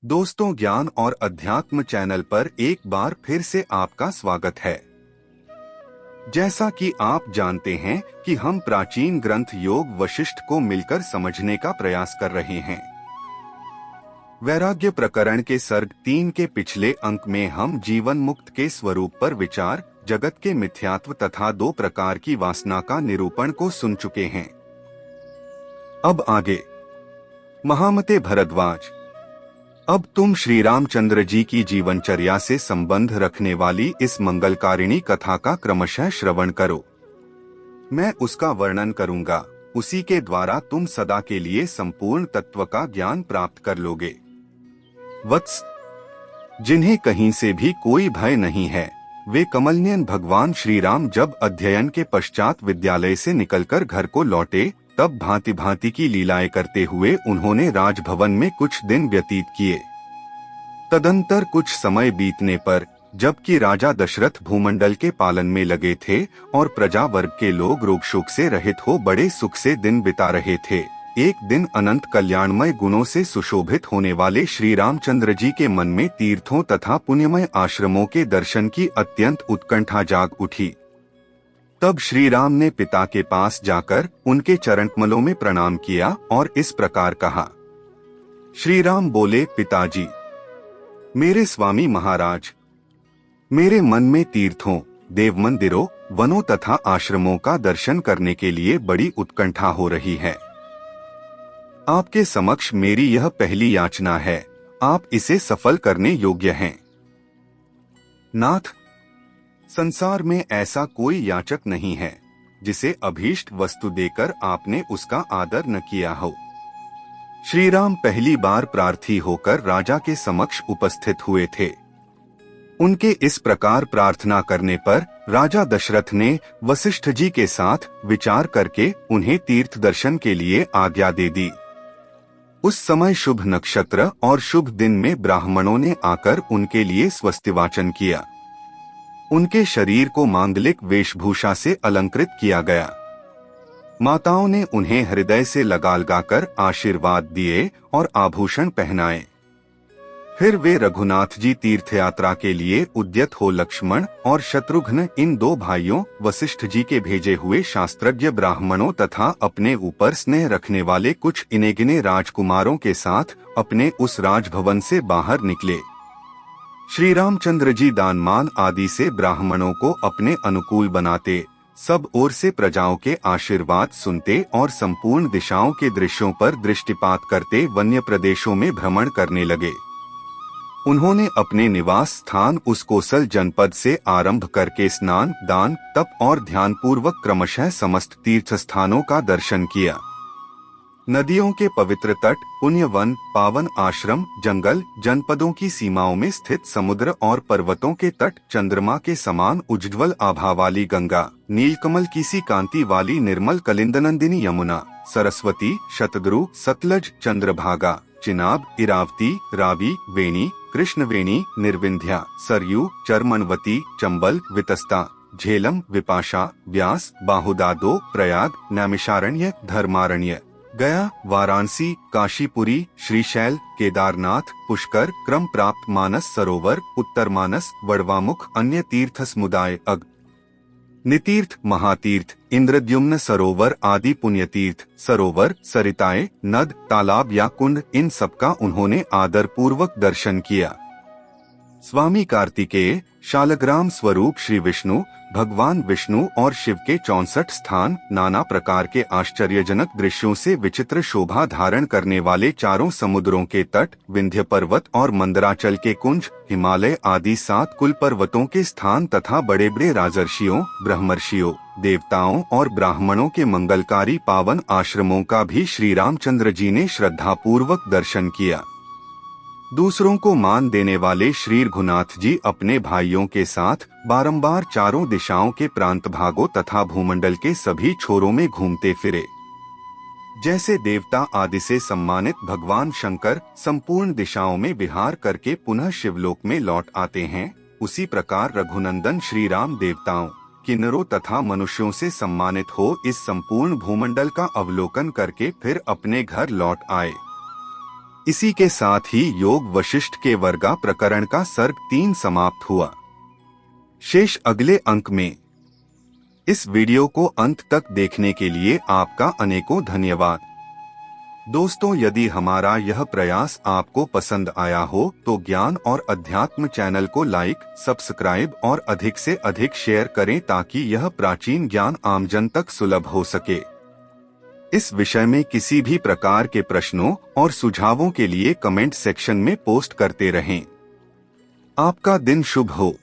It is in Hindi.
दोस्तों, ज्ञान और अध्यात्म चैनल पर एक बार फिर से आपका स्वागत है। जैसा कि आप जानते हैं कि हम प्राचीन ग्रंथ योग वशिष्ठ को मिलकर समझने का प्रयास कर रहे हैं। वैराग्य प्रकरण के सर्ग 3 के पिछले अंक में हम जीवन मुक्त के स्वरूप पर विचार, जगत के मिथ्यात्व तथा 2 प्रकार की वासना का निरूपण को सुन चुके हैं। अब आगे। महामते भरद्वाज, अब तुम श्री रामचंद्र जी की जीवनचर्या से संबंध रखने वाली इस मंगलकारिणी कथा का क्रमशः श्रवण करो। मैं उसका वर्णन करूंगा, उसी के द्वारा तुम सदा के लिए संपूर्ण तत्व का ज्ञान प्राप्त कर लोगे। वत्स, जिन्हें कहीं से भी कोई भय नहीं है, वे कमलनयन भगवान श्री राम जब अध्ययन के पश्चात विद्यालय से निकलकर घर को लौटे, तब भांति भांति की लीलाएं करते हुए उन्होंने राजभवन में कुछ दिन व्यतीत किए। तदंतर कुछ समय बीतने पर, जबकि राजा दशरथ भूमंडल के पालन में लगे थे और प्रजा वर्ग के लोग रोग शोक से रहित हो बड़े सुख से दिन बिता रहे थे, एक दिन अनंत कल्याणमय गुणों से सुशोभित होने वाले श्री रामचंद्र जी के मन में तीर्थों तथा पुण्यमय आश्रमों के दर्शन की अत्यंत उत्कंठा जाग उठी। तब श्री राम ने पिता के पास जाकर उनके चरणकमलों में प्रणाम किया और इस प्रकार कहा। श्री राम बोले, पिताजी, मेरे स्वामी महाराज, मेरे मन में तीर्थों, देव मंदिरों, वनों तथा आश्रमों का दर्शन करने के लिए बड़ी उत्कंठा हो रही है। आपके समक्ष मेरी यह पहली याचना है, आप इसे सफल करने योग्य हैं। नाथ, संसार में ऐसा कोई याचक नहीं है जिसे अभीष्ट वस्तु देकर आपने उसका आदर न किया हो। श्री राम पहली बार प्रार्थी होकर राजा के समक्ष उपस्थित हुए थे। उनके इस प्रकार प्रार्थना करने पर राजा दशरथ ने वशिष्ठ जी के साथ विचार करके उन्हें तीर्थ दर्शन के लिए आज्ञा दे दी। उस समय शुभ नक्षत्र और शुभ दिन में ब्राह्मणों ने आकर उनके लिए स्वस्तिवाचन किया। उनके शरीर को मांगलिक वेशभूषा से अलंकृत किया गया। माताओं ने उन्हें हृदय से लगा लगाकर आशीर्वाद दिए और आभूषण पहनाए। फिर वे रघुनाथ जी तीर्थयात्रा के लिए उद्यत हो लक्ष्मण और शत्रुघ्न, इन 2 भाइयों वशिष्ठ जी के भेजे हुए शास्त्रज्ञ ब्राह्मणों तथा अपने ऊपर स्नेह रखने वाले कुछ इनेगिने राजकुमारों के साथ अपने उस राजभवन से बाहर निकले। श्री रामचंद्र जी दानमान आदि से ब्राह्मणों को अपने अनुकूल बनाते, सब ओर से प्रजाओं के आशीर्वाद सुनते और संपूर्ण दिशाओं के दृश्यों पर दृष्टिपात करते वन्य प्रदेशों में भ्रमण करने लगे। उन्होंने अपने निवास स्थान उस कोसल जनपद से आरंभ करके स्नान, दान, तप और ध्यान पूर्वक क्रमशः समस्त तीर्थ स्थानों का दर्शन किया। नदियों के पवित्र तट, पुण्य वन, पावन आश्रम, जंगल, जनपदों की सीमाओं में स्थित समुद्र और पर्वतों के तट, चंद्रमा के समान उज्ज्वल आभा वाली गंगा, नीलकमल की सी कांति वाली निर्मल कलिंदनंदिनी यमुना, सरस्वती, शतद्रु, सतलज, चंद्रभागा, चिनाब, इरावती, रावी, वेणी, कृष्णवेणी, निर्विंध्या, सरयू, चरमनवती, चंबल, वितस्ता, झेलम, विपाशा, व्यास, बाहुदादो, प्रयाग, नैमिषारण्य, धर्मारण्य, गया, वाराणसी, काशीपुरी, श्रीशैल, केदारनाथ, पुष्कर, क्रम प्राप्त मानस सरोवर, उत्तर मानस, वड़वामुख, अन्य तीर्थ समुदाय, नितीर्थ, महातीर्थ, इंद्रद्युम्न सरोवर आदि पुण्यतीर्थ, सरोवर, सरिताएं, नद, तालाब या कुंड, इन सबका उन्होंने आदर पूर्वक दर्शन किया। स्वामी कार्तिकेय, शालग्राम स्वरूप श्री विष्णु, भगवान विष्णु और शिव के 64 स्थान, नाना प्रकार के आश्चर्यजनक दृश्यों से विचित्र शोभा धारण करने वाले चारों समुद्रों के तट, विंध्य पर्वत और मंदराचल के कुंज, हिमालय आदि 7 कुल पर्वतों के स्थान तथा बड़े बड़े राजर्षियों, ब्रह्मर्षियों, देवताओं और ब्राह्मणों के मंगलकारी पावन आश्रमों का भी श्री रामचंद्र जी ने श्रद्धा पूर्वक दर्शन किया। दूसरों को मान देने वाले श्री रघुनाथ जी अपने भाइयों के साथ बारंबार चारों दिशाओं के प्रांत भागों तथा भूमंडल के सभी छोरों में घूमते फिरे। जैसे देवता आदि से सम्मानित भगवान शंकर संपूर्ण दिशाओं में विहार करके पुनः शिवलोक में लौट आते हैं, उसी प्रकार रघुनंदन श्री राम देवताओं, किन्नरों तथा मनुष्यों से सम्मानित हो इस संपूर्ण भूमंडल का अवलोकन करके फिर अपने घर लौट आए। इसी के साथ ही योग वशिष्ठ के वर्गा प्रकरण का सर्ग 3 समाप्त हुआ। शेष अगले अंक में। इस वीडियो को अंत तक देखने के लिए आपका अनेकों धन्यवाद। दोस्तों, यदि हमारा यह प्रयास आपको पसंद आया हो तो ज्ञान और अध्यात्म चैनल को लाइक, सब्सक्राइब और अधिक से अधिक शेयर करें ताकि यह प्राचीन ज्ञान आमजन तक सुलभ हो सके। इस विषय में किसी भी प्रकार के प्रश्नों और सुझावों के लिए कमेंट सेक्शन में पोस्ट करते रहें। आपका दिन शुभ हो।